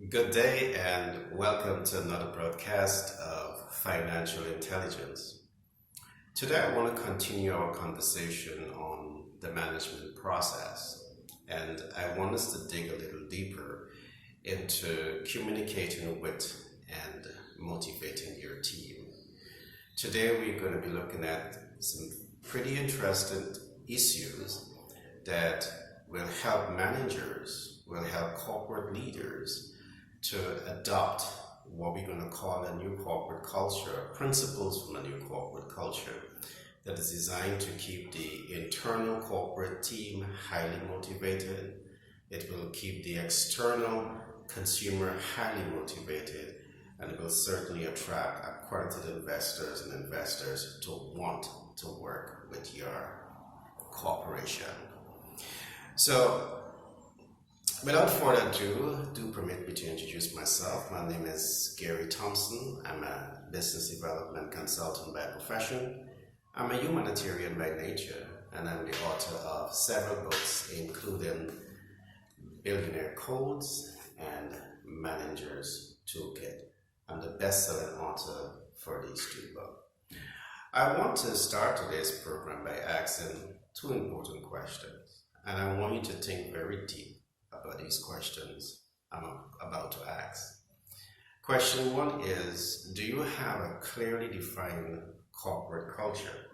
Good day and welcome to another broadcast of Financial Intelligence. Today I want to continue our conversation on the management process, and I want us to dig a little deeper into communicating with and motivating your team. Today we're going to be looking at some pretty interesting issues that will help managers, will help corporate leaders to adopt what we're going to call a new corporate culture, principles from a new corporate culture that is designed to keep the internal corporate team highly motivated. It will keep the external consumer highly motivated, and it will certainly attract accredited investors and investors to want to work with your corporation. So, without further ado, do permit me to introduce myself. My name is Gary Thompson. I'm a business development consultant by profession. I'm a humanitarian by nature, and I'm the author of several books, including Billionaire Codes and Manager's Toolkit. I'm the best-selling author for these two books. I want to start today's program by asking two important questions, and I want you to think very deep about these questions I'm about to ask. Question one is, do you have a clearly defined corporate culture?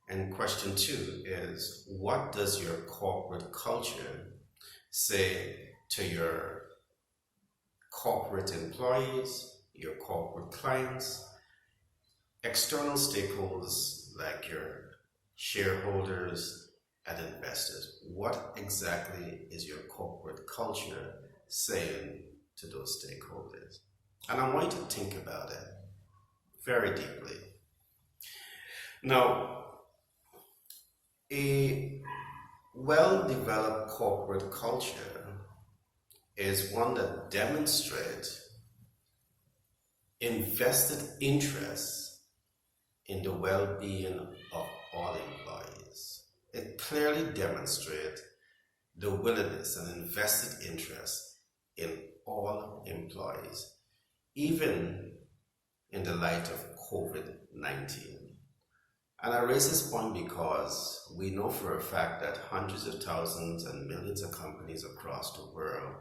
And question two is, what does your corporate culture say to your corporate employees, your corporate clients, external stakeholders like your shareholders and investors? What exactly is your corporate culture saying to those stakeholders? And I want you to think about it very deeply. Now, a well-developed corporate culture is one that demonstrates invested interest in the well-being of all employees. It clearly demonstrates the willingness and invested interest in all employees, even in the light of COVID-19. And I raise this point because we know for a fact that hundreds of thousands and millions of companies across the world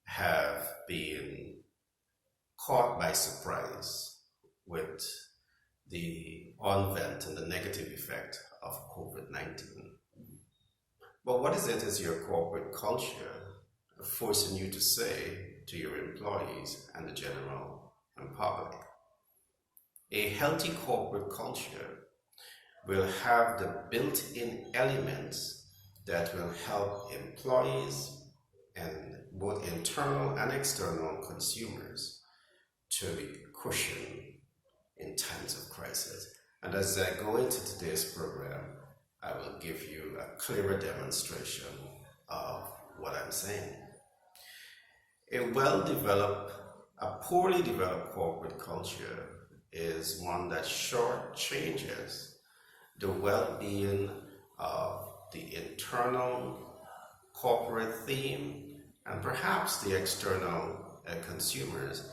have been caught by surprise with the onset and the negative effect of COVID-19. But what is your corporate culture forcing you to say to your employees and the general public? A healthy corporate culture will have the built-in elements that will help employees and both internal and external consumers to be cushioned in times of crisis. And as I go into today's program, I will give you a clearer demonstration of what I'm saying. A poorly developed corporate culture is one that shortchanges the well-being of the internal corporate theme and perhaps the external consumers,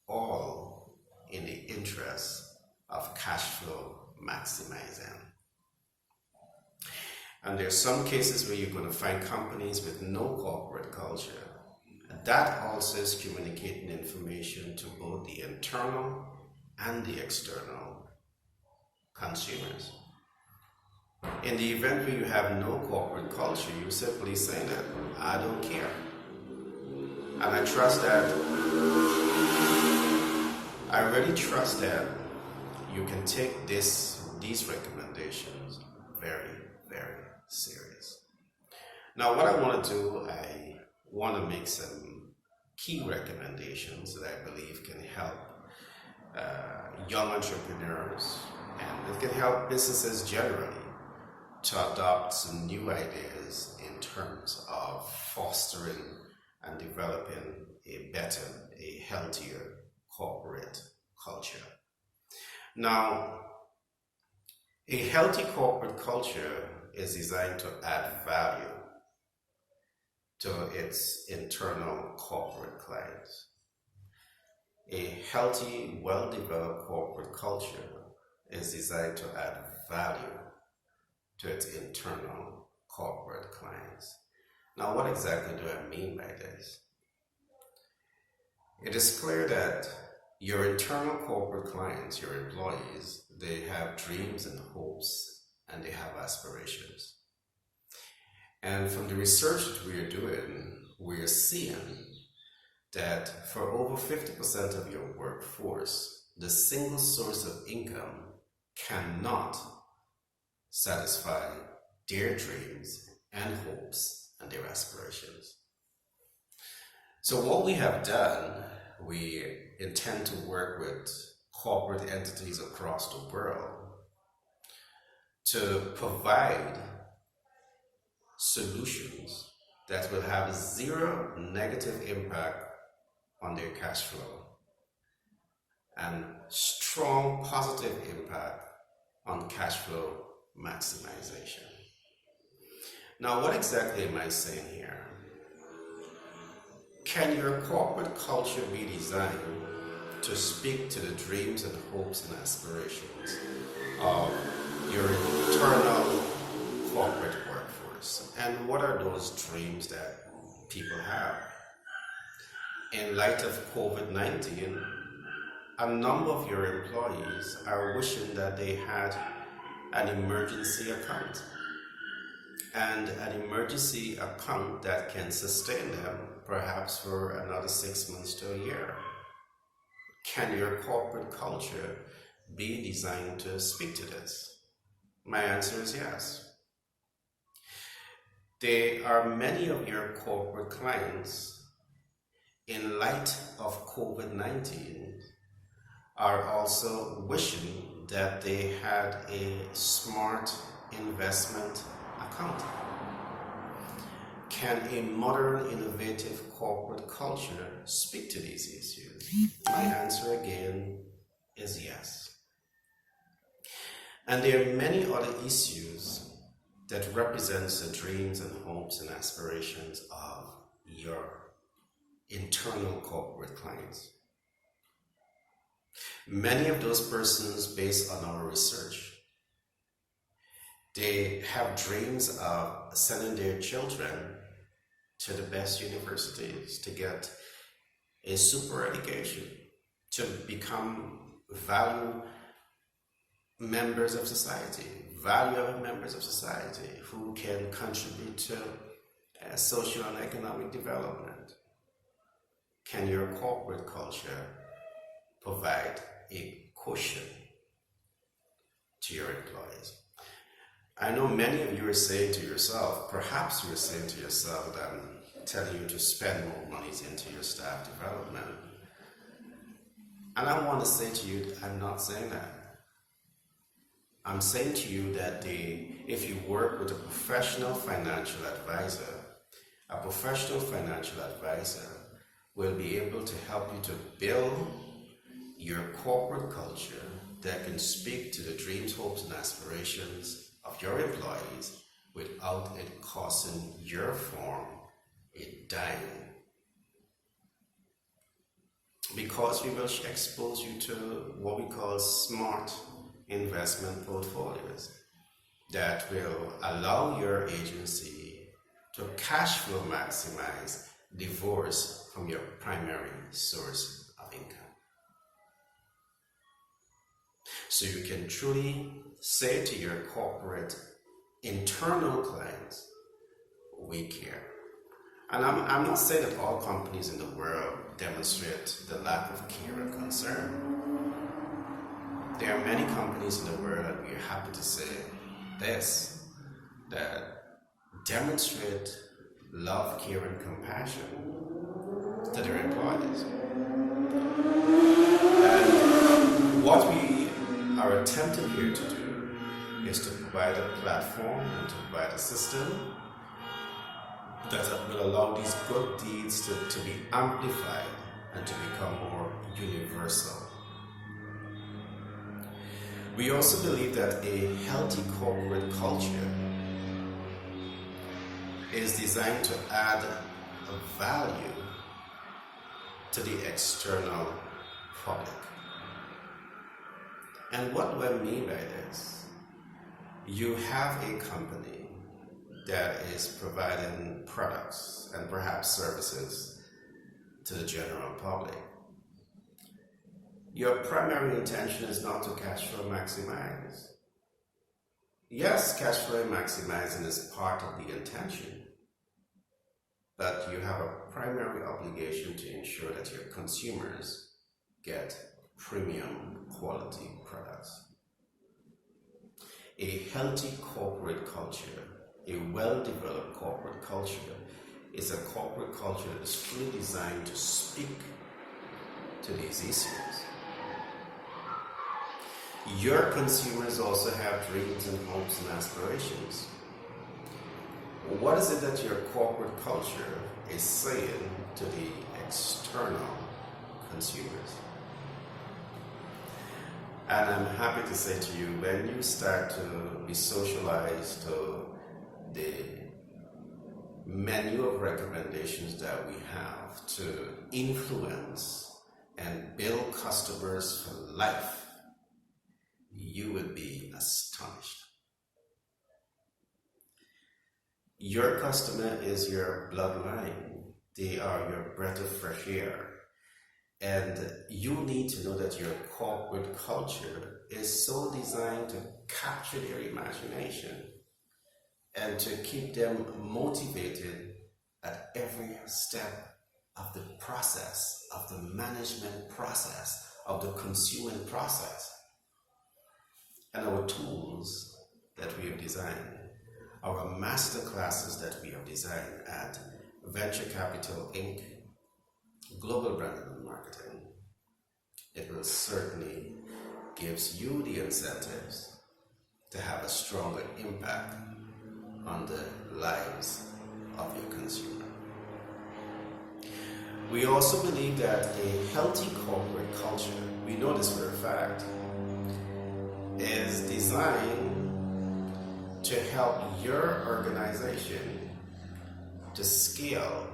all in the interest of cash flow maximizing. And there's some cases where you're going to find companies with no corporate culture. That also is communicating information to both the internal and the external consumers. In the event where you have no corporate culture, you're simply saying that I don't care. And I trust that, I really trust that you can take these recommendations very, very serious. Now, what I want to do, I want to make some key recommendations that I believe can help young entrepreneurs, and it can help businesses generally to adopt some new ideas in terms of fostering and developing a better, a healthier corporate culture. Now, a healthy corporate culture is designed to add value. to its internal corporate clients. A healthy, well-developed corporate culture is designed to add value to its internal corporate clients. Now, what exactly do I mean by this? It is clear that your internal corporate clients, your employees, they have dreams and hopes and they have aspirations. And from the research that we are doing, we are seeing that for over 50% of your workforce, the single source of income cannot satisfy their dreams and hopes and their aspirations. So what we have done, we intend to work with corporate entities across the world to provide solutions that will have zero negative impact on their cash flow and strong positive impact on cash flow maximization. Now, what exactly am I saying here? Can your corporate culture be designed to speak to the dreams and hopes and aspirations of your internal corporate workforce? And what are those dreams that people have? In light of COVID-19, a number of your employees are wishing that they had an emergency account, and an emergency account that can sustain them perhaps for another 6 months to a year. Can your corporate culture be designed to speak to this? My answer is yes. There are many of your corporate clients, in light of COVID-19, are also wishing that they had a smart investment account. Can a modern, innovative corporate culture speak to these issues? My answer again is yes. And there are many other issues that represents the dreams and hopes and aspirations of your internal corporate clients. Many of those persons, based on our research, they have dreams of sending their children to the best universities to get a super education, to become valuable members of society, valuable members of society who can contribute to social and economic development. Can your corporate culture provide a cushion to your employees? I know many of you are saying to yourself, perhaps you're saying to yourself that I'm telling you to spend more monies into your staff development. And I want to say to you, I'm not saying that. I'm saying to you that if you work with a professional financial advisor will be able to help you to build your corporate culture that can speak to the dreams, hopes, and aspirations of your employees without it costing your firm a dime. Because we will expose you to what we call smart investment portfolios that will allow your agency to cash flow maximize divorce from your primary source of income. So you can truly say to your corporate internal clients, we care. And I'm not saying that all companies in the world demonstrate the lack of care and concern. There are many companies in the world, and we're happy to say this, that demonstrate love, care, and compassion to their employees. And what we are attempting here to do is to provide a platform and to provide a system that will allow these good deeds to be amplified and to become more universal. We also believe that a healthy corporate culture is designed to add value to the external public. And what do I mean by this? You have a company that is providing products and perhaps services to the general public. Your primary intention is not to cash flow maximize. Yes, cash flow maximizing is part of the intention, but you have a primary obligation to ensure that your consumers get premium quality products. A healthy corporate culture, a well-developed corporate culture, is a corporate culture that is truly designed to speak to these issues. Your consumers also have dreams and hopes and aspirations. What is it that your corporate culture is saying to the external consumers? And I'm happy to say to you, when you start to be socialized to the menu of recommendations that we have to influence and build customers for life, you would be astonished. Your customer is your bloodline. They are your breath of fresh air. And you need to know that your corporate culture is so designed to capture their imagination and to keep them motivated at every step of the process, of the management process, of the consuming process. And our tools that we have designed, our master classes that we have designed at Venture Capital Inc., Global Branding and Marketing, it will certainly gives you the incentives to have a stronger impact on the lives of your consumer. We also believe that a healthy corporate culture, we know this for a fact, is designed to help your organization to scale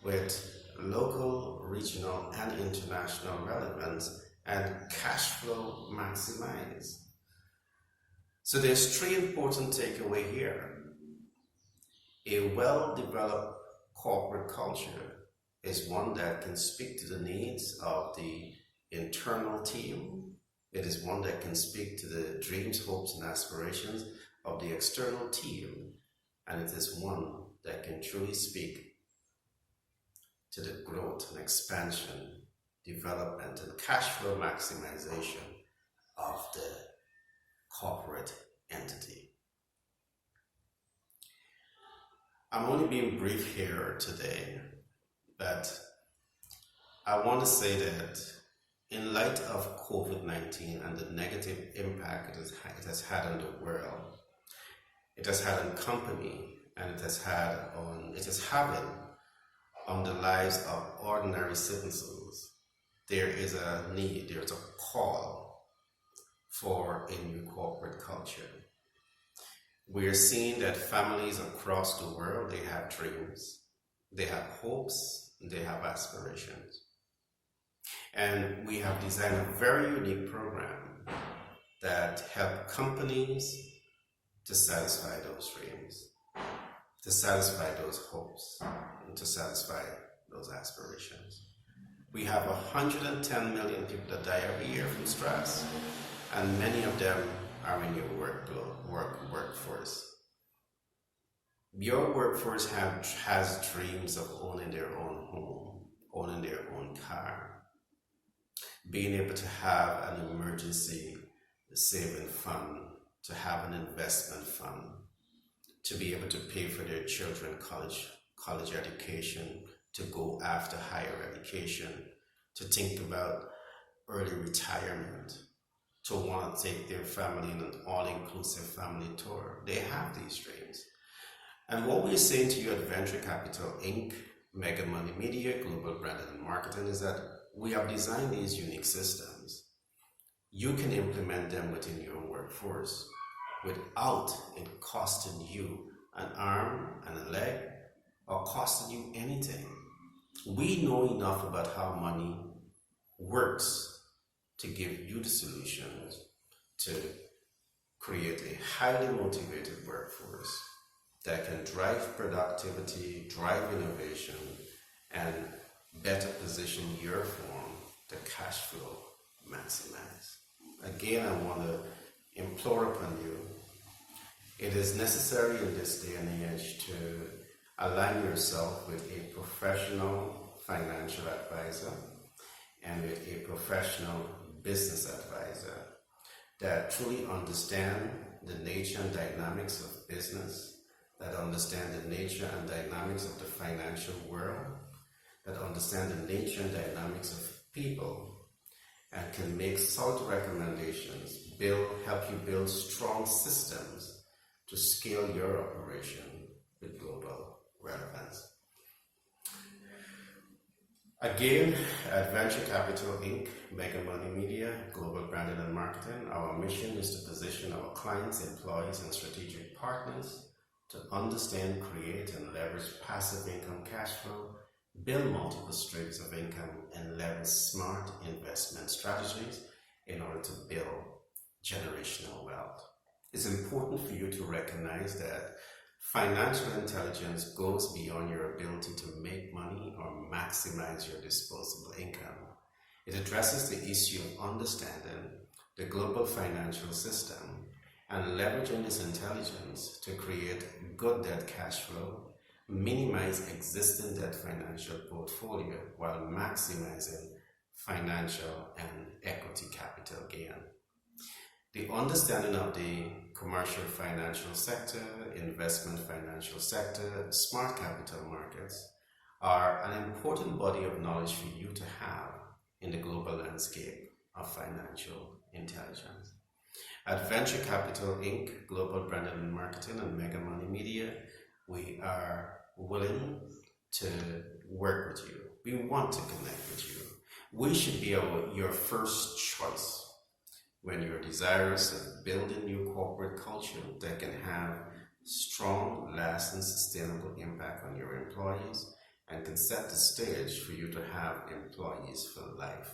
with local, regional, and international relevance and cash flow maximize. So there's three important takeaways here. A well-developed corporate culture is one that can speak to the needs of the internal team. It is one that can speak to the dreams, hopes, and aspirations of the external team. And it is one that can truly speak to the growth and expansion, development, and cash flow maximization of the corporate entity. I'm only being brief here today, but I want to say that in light of COVID-19 and the negative impact it has had on the world, it has had on company, and it is having on the lives of ordinary citizens, there is a need, there is a call for a new corporate culture. We are seeing that families across the world, they have dreams, they have hopes, they have aspirations. And we have designed a very unique program that help companies to satisfy those dreams, to satisfy those hopes, and to satisfy those aspirations. We have 110 million people that die every year from stress, and many of them are in your workforce. Your workforce has dreams of owning their own home, owning their own car, being able to have an emergency saving fund, to have an investment fund, to be able to pay for their children college education, to go after higher education, to think about early retirement, to want to take their family in an all-inclusive family tour. They have these dreams. And what we're saying to you at Venture Capital Inc., Mega Money Media, Global Branding and Marketing is that we have designed these unique systems. You can implement them within your workforce without it costing you an arm and a leg or costing you anything. We know enough about how money works to give you the solutions to create a highly motivated workforce that can drive productivity, drive innovation, and better position your firm to cash flow maximize. Again, I want to implore upon you, it is necessary in this day and age to align yourself with a professional financial advisor and with a professional business advisor that truly understand the nature and dynamics of business, that understand the nature and dynamics of the financial world, that understand the nature and dynamics of people, and can make solid recommendations, help you build strong systems to scale your operation with global relevance. Again, at Venture Capital Inc., Mega Money Media, Global Branding and Marketing, our mission is to position our clients, employees, and strategic partners to understand, create, and leverage passive income cash flow, build multiple streams of income, and leverage smart investment strategies in order to build generational wealth. It's important for you to recognize that financial intelligence goes beyond your ability to make money or maximize your disposable income. It addresses the issue of understanding the global financial system and leveraging this intelligence to create good debt cash flow, minimize existing debt financial portfolio while maximizing financial and equity capital gain. The understanding of the commercial financial sector, investment financial sector, smart capital markets are an important body of knowledge for you to have in the global landscape of financial intelligence. At Venture Capital Inc., Global Branding and Marketing, and Mega Money Media, we are willing to work with you. We want to connect with you. We should be your first choice when you're desirous of building new corporate culture that can have strong, lasting, sustainable impact on your employees and can set the stage for you to have employees for life.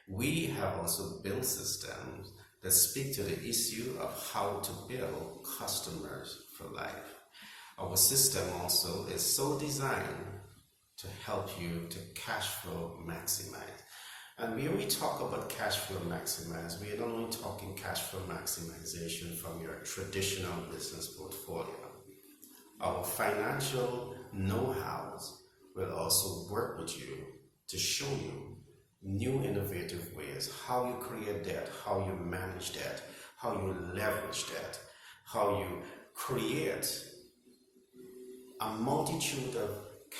We have also built systems that speak to the issue of how to build customers for life. Our system also is so designed to help you to cash flow maximize. And when we talk about cash flow maximize, we are not only talking cash flow maximization from your traditional business portfolio. Our financial know-hows will also work with you to show you new innovative ways, how you create debt, how you manage debt, how you leverage debt, how you create a multitude of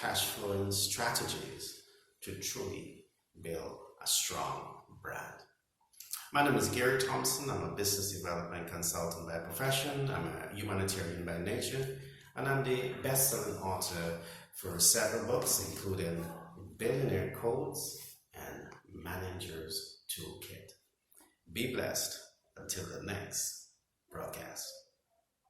cash flowing strategies to truly build a strong brand. My name is Gary Thompson. I'm a business development consultant by profession. I'm a humanitarian by nature, and I'm the best-selling author for several books, including Billionaire Codes and Manager's Toolkit. Be blessed until the next broadcast.